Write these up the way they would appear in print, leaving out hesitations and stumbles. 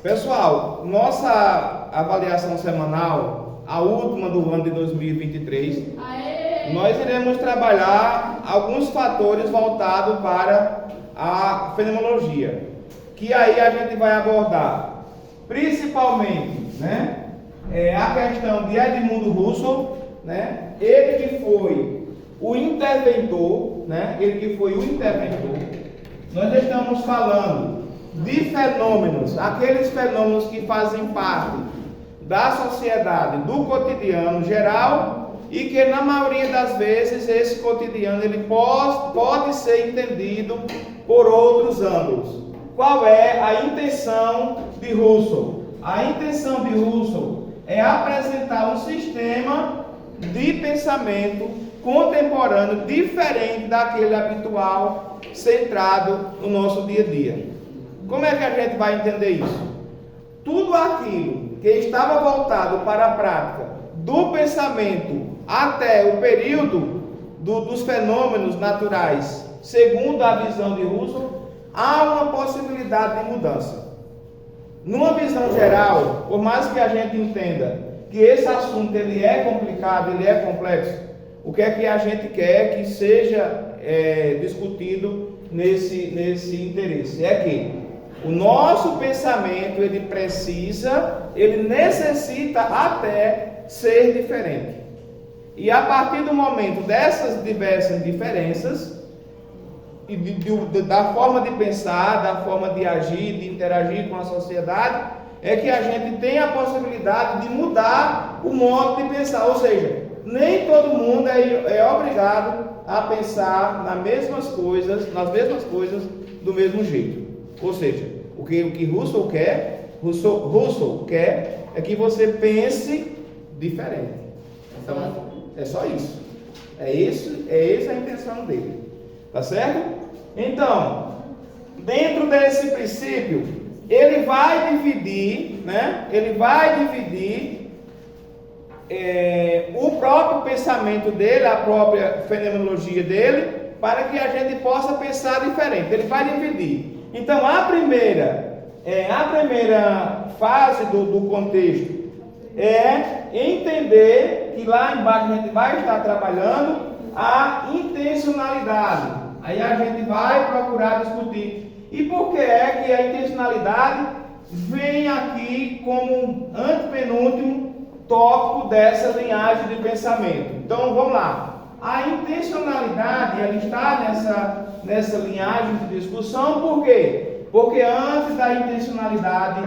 Pessoal, nossa avaliação semanal, a última do ano de 2023, nós iremos trabalhar alguns fatores voltados para a fenomenologia, que aí a gente vai abordar principalmente, a questão de Edmundo Husserl, ele que foi o interventor, Nós estamos falando de fenômenos, aqueles fenômenos que fazem parte da sociedade, do cotidiano geral, e que na maioria das vezes esse cotidiano ele pode ser entendido por outros ângulos. Qual é a intenção de Husserl? A intenção de Husserl é apresentar um sistema de pensamento contemporâneo diferente daquele habitual, centrado no nosso dia a dia. Como é que a gente vai entender isso? Tudo aquilo que estava voltado para a prática do pensamento até o período dos fenômenos naturais, segundo a visão de Husserl, há uma possibilidade de mudança. Numa visão geral, por mais que a gente entenda que esse assunto ele é complicado, ele é complexo, o que é que a gente quer que seja discutido nesse interesse? É que o nosso pensamento, ele necessita até ser diferente. E a partir do momento dessas diversas diferenças, da forma de pensar, da forma de agir, de interagir com a sociedade, é que a gente tem a possibilidade de mudar o modo de pensar. Ou seja, nem todo mundo é obrigado a pensar nas mesmas coisas do mesmo jeito. Ou seja, o que Husserl quer é que você pense diferente. Então, é só isso. É essa a intenção dele. Tá certo? Então, dentro desse princípio, ele vai dividir, o próprio pensamento dele, a própria fenomenologia dele, para que a gente possa pensar diferente. Ele vai dividir. Então, a primeira fase do contexto é entender que lá embaixo a gente vai estar trabalhando a intencionalidade. Aí a gente vai procurar discutir. E por que é que a intencionalidade vem aqui como antepenúltimo tópico dessa linhagem de pensamento? Então vamos lá. A intencionalidade ela está nessa linhagem de discussão, por quê? Porque antes da intencionalidade,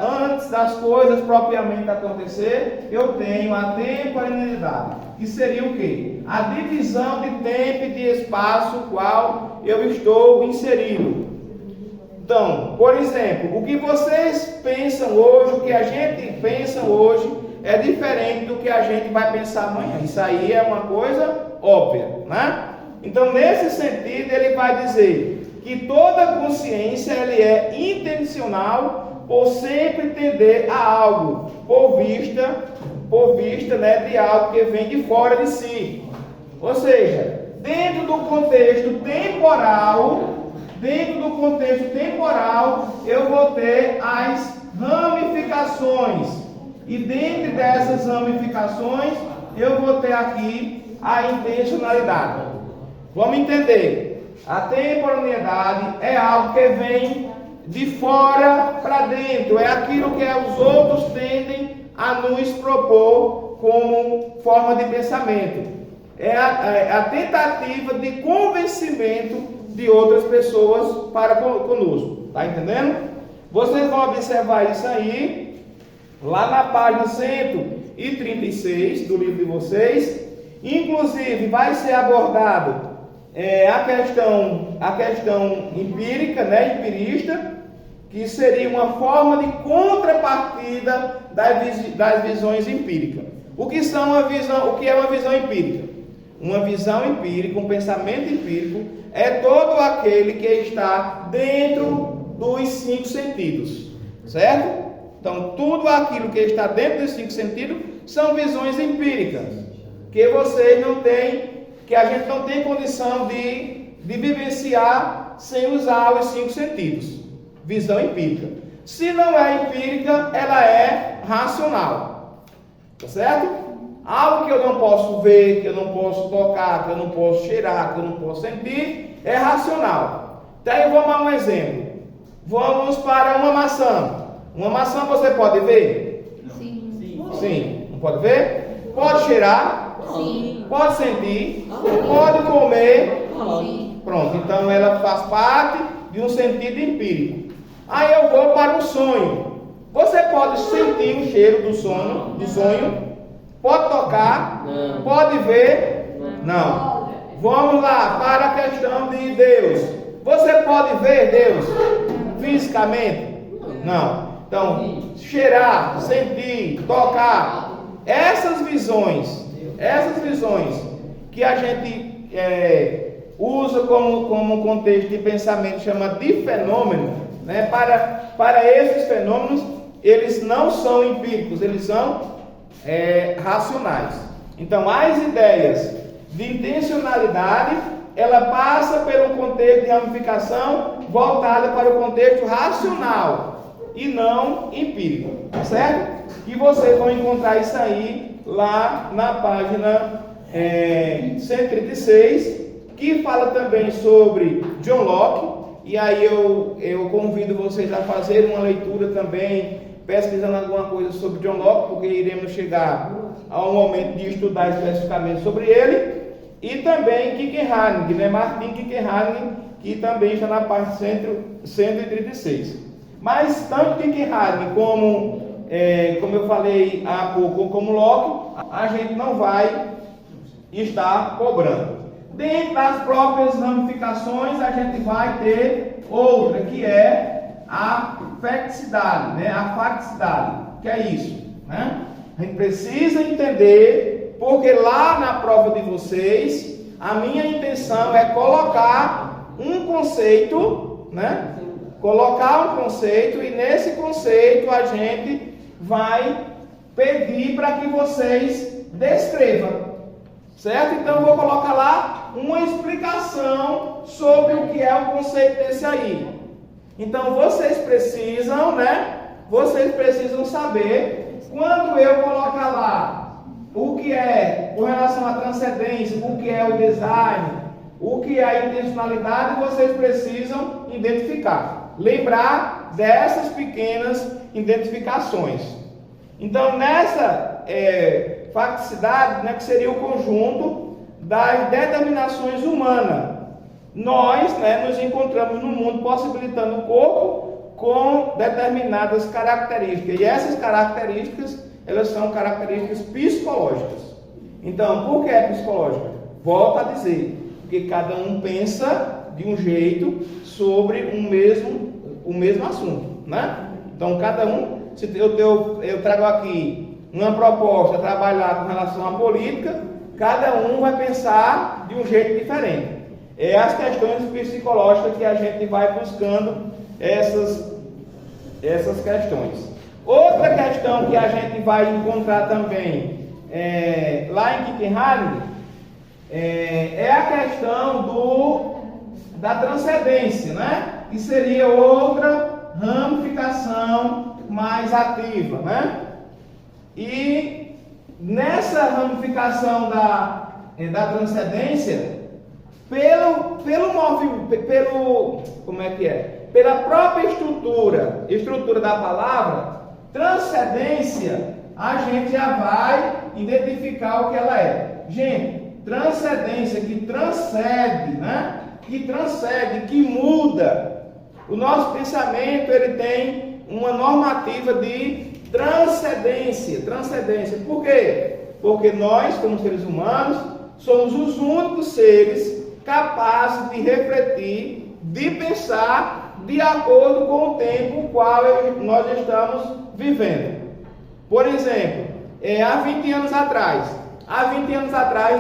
antes das coisas propriamente acontecer, eu tenho a temporalidade, que seria o quê? A divisão de tempo e de espaço qual eu estou inserido. Então, por exemplo, o que vocês pensam hoje, o que a gente pensa hoje, é diferente do que a gente vai pensar amanhã. Isso aí é uma coisa óbvia, né? Então, nesse sentido, ele vai dizer que toda consciência ele é intencional por sempre tender a algo, por vista de algo que vem de fora de si. Ou seja, dentro do contexto temporal, eu vou ter as ramificações. E dentro dessas ramificações, eu vou ter aqui a intencionalidade. Vamos entender. A temporalidade é algo que vem de fora para dentro. É aquilo que os outros tendem a nos propor como forma de pensamento. É a tentativa de convencimento de outras pessoas para conosco. Está entendendo? Vocês vão observar isso aí, lá na página 136 do livro de vocês. Inclusive, vai ser abordado a questão empírica, empirista, que seria uma forma de contrapartida das visões empíricas. O que é uma visão empírica? Uma visão empírica, um pensamento empírico, é todo aquele que está dentro dos 5 sentidos, certo? Então, tudo aquilo que está dentro dos 5 sentidos são visões empíricas, que vocês não têm, que a gente não tem condição de vivenciar sem usar os 5 sentidos. Visão empírica. Se não é empírica, ela é racional. Tá certo? Algo que eu não posso ver, que eu não posso tocar, que eu não posso cheirar, que eu não posso sentir, é racional. Então, vamos a um exemplo. Vamos para uma maçã. Uma maçã você pode ver? Sim. Sim. Não pode ver? Pode cheirar? Sim. Pode sentir? Pode comer? Sim. Pronto, então ela faz parte de um sentido empírico. Aí eu vou para o sonho. Você pode sentir o cheiro do sonho? Pode tocar? Não. Pode ver? Não. Vamos lá para a questão de Deus. Você pode ver Deus fisicamente? Não. Então, cheirar, sentir, tocar, essas visões que a gente usa como contexto de pensamento, chama de fenômeno, né? Para esses fenômenos, eles não são empíricos, eles são racionais. Então, as ideias de intencionalidade, ela passa pelo contexto de ramificação voltada para o contexto racional e não empírico, certo? E vocês vão encontrar isso aí lá na página 136, que fala também sobre John Locke. E aí eu convido vocês a fazer uma leitura também, pesquisando alguma coisa sobre John Locke, porque iremos chegar ao momento de estudar especificamente sobre ele. E também Kierkegaard, né? Martin Kierkegaard, que também está na parte 136. Mas tanto Kierkegaard como eu falei há pouco, como Locke, a gente não vai estar cobrando. Dentro das próprias ramificações, a gente vai ter outra, que é a facticidade, né? A facticidade, que é isso, né? A gente precisa entender, porque lá na prova de vocês, a minha intenção é colocar um conceito, né? Colocar um conceito, e nesse conceito a gente vai pedir para que vocês descrevam, certo? Então eu vou colocar lá uma explicação sobre o que é o conceito desse aí. Então vocês precisam, né? Vocês precisam saber, quando eu colocar lá o que é com relação à transcendência, o que é o design, o que é a intencionalidade, vocês precisam identificar. Lembrar dessas pequenas identificações. Então, nessa facticidade, né, que seria o conjunto das determinações humanas, nós, né, nos encontramos no mundo possibilitando o corpo com determinadas características. E essas características, elas são características psicológicas. Então, por que é psicológica? Volto a dizer, porque cada um pensa de um jeito sobre o mesmo assunto, né? Então, cada um, se eu trago aqui uma proposta, trabalhar com relação à política, cada um vai pensar de um jeito diferente. É as questões psicológicas que a gente vai buscando essas questões. Outra questão que a gente vai encontrar também lá em Kierkegaard é a questão da transcendência, né? Que seria outra ramificação mais ativa, né? E nessa ramificação da transcendência, pela própria estrutura da palavra, transcendência, a gente já vai identificar o que ela é. Gente, transcendência que transcende, né? Que muda. O nosso pensamento, ele tem uma normativa de transcendência. Por quê? Porque nós, como seres humanos, somos os únicos seres capazes de refletir, de pensar de acordo com o tempo no qual nós estamos vivendo. Por exemplo, há 20 anos atrás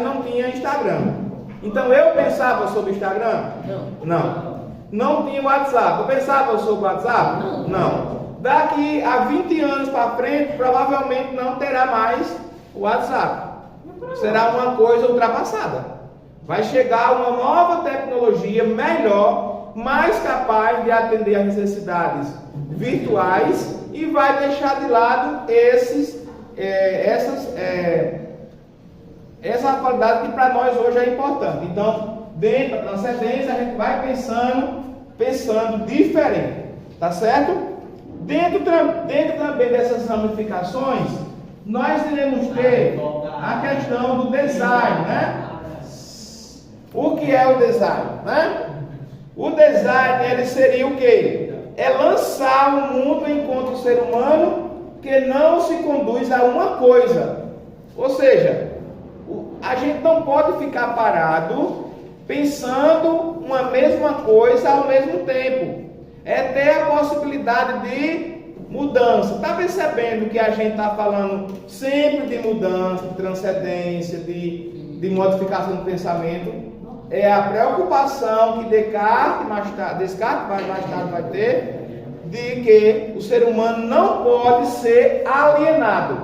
não tinha Instagram. Então eu pensava sobre Instagram? Não. Não tinha WhatsApp. Eu pensava sobre WhatsApp? Não. Daqui a 20 anos para frente, provavelmente não terá mais WhatsApp. Será uma coisa ultrapassada. Vai chegar uma nova tecnologia melhor mais capaz de atender às necessidades virtuais e vai deixar de lado essa qualidade que para nós hoje é importante. Então, dentro da transcendência, a gente vai pensando diferente, tá certo? Dentro também dessas ramificações, nós iremos ter a questão do design, né? O que é o design, né? O design, ele seria o quê? É lançar o mundo enquanto o ser humano que não se conduz a uma coisa. Ou seja, a gente não pode ficar parado pensando uma mesma coisa ao mesmo tempo. É ter a possibilidade de mudança. Está percebendo que a gente está falando sempre de mudança, de transcendência, de modificação do pensamento? É a preocupação que Descartes mais tarde vai ter, de que o ser humano não pode ser alienado.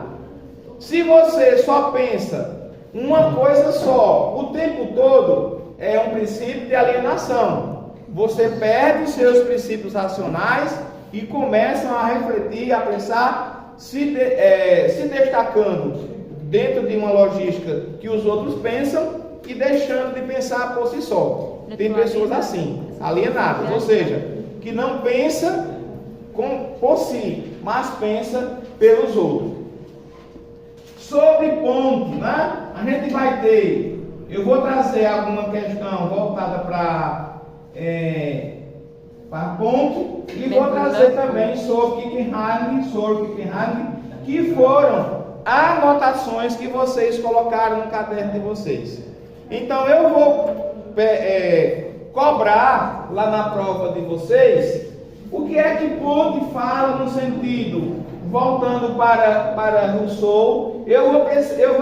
Se você só pensa uma coisa só o tempo todo, é um princípio de alienação. Você perde os seus princípios racionais e começam a refletir, a pensar, se destacando dentro de uma logística que os outros pensam e deixando de pensar por si só. Tem pessoas assim, alienadas, ou seja, que não pensa por si, mas pensa pelos outros. Sobre ponto, né? A gente vai ter, eu vou trazer alguma questão voltada para ponto, e vou trazer também sobre Kickenhagen, que foram anotações que vocês colocaram no caderno de vocês. Então eu vou cobrar lá na prova de vocês o que é que Ponte fala no sentido, voltando para Rousseau. Eu vou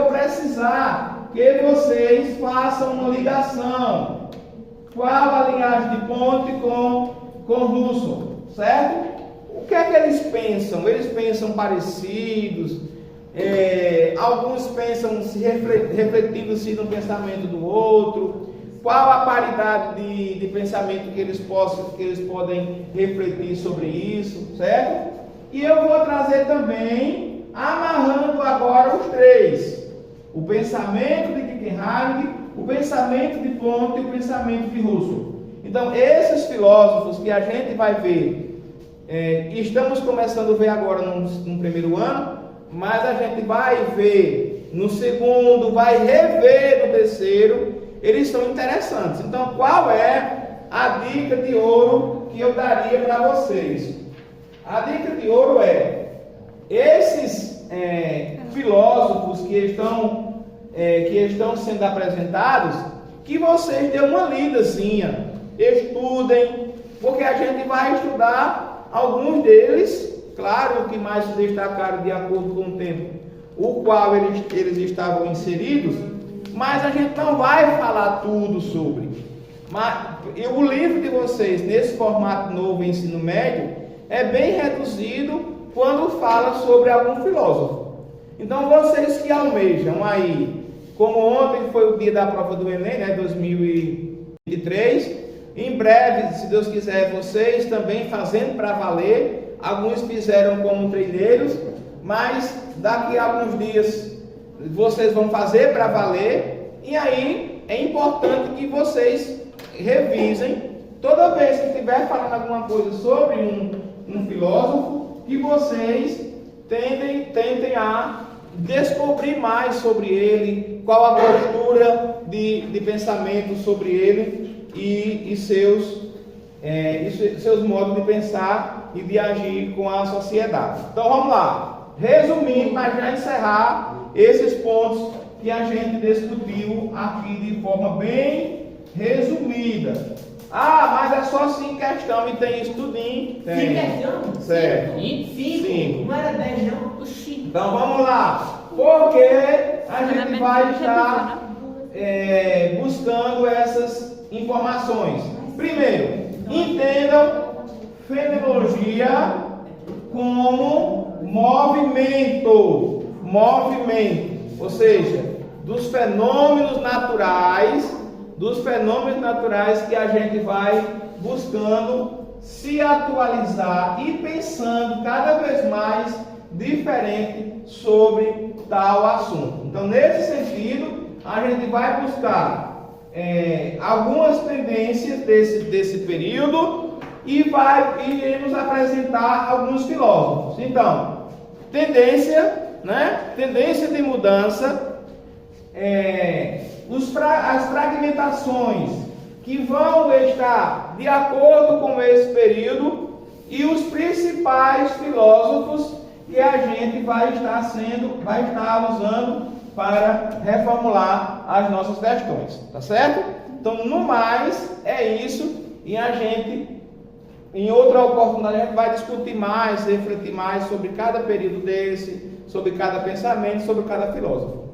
precisar que vocês façam uma ligação. Qual a linhagem de Ponte com Rousseau, certo? O que é que eles pensam? Eles pensam parecidos, alguns pensam refletindo-se no pensamento do outro. Qual a paridade de pensamento que eles podem refletir sobre isso, certo? E eu vou trazer também, amarrando agora os três: o pensamento de Kickenhagen, o pensamento de Ponte e o pensamento de Rousseau. Então, esses filósofos que a gente vai ver, estamos começando a ver agora no primeiro ano, mas a gente vai ver no segundo, vai rever no terceiro. Eles são interessantes. Então, qual é a dica de ouro que eu daria para vocês? A dica de ouro é: esses filósofos que estão sendo apresentados, que vocês dêem uma lidazinha, estudem, porque a gente vai estudar alguns deles, claro que mais se destacaram de acordo com o tempo, o qual eles estavam inseridos, mas a gente não vai falar tudo sobre. Mas o livro de vocês, nesse formato novo ensino médio, é bem reduzido quando fala sobre algum filósofo. Então, vocês que almejam aí, como ontem foi o dia da prova do Enem, né, 2023, em breve, se Deus quiser, vocês também fazendo para valer. Alguns fizeram como treineiros, mas daqui a alguns dias vocês vão fazer para valer. E aí é importante que vocês revisem toda vez que estiver falando alguma coisa sobre um filósofo, que vocês tentem a descobrir mais sobre ele, qual a postura de pensamento sobre ele e seus modos de pensar e de agir com a sociedade. Então vamos lá, resumindo, para já encerrar esses pontos que a gente discutiu aqui de forma bem resumida. Mas é só 5 questões e tem estudinho. 5 questões? Certo. 5? Não era 10 não? Então vamos lá. Porque a gente vai estar buscando essas informações. Primeiro, entendam fenomenologia como movimento, ou seja, dos fenômenos naturais que a gente vai buscando se atualizar e pensando cada vez mais diferente sobre tal assunto. Então, nesse sentido, a gente vai buscar algumas tendências desse período e iremos apresentar alguns filósofos. Então, tendência, né? Tendência de mudança, as fragmentações que vão estar de acordo com esse período e os principais filósofos que a gente vai estar usando para reformular as nossas questões, tá certo? Então, no mais, é isso, e a gente, em outra oportunidade, a gente vai discutir mais, refletir mais sobre cada período desse, sobre cada pensamento, sobre cada filósofo.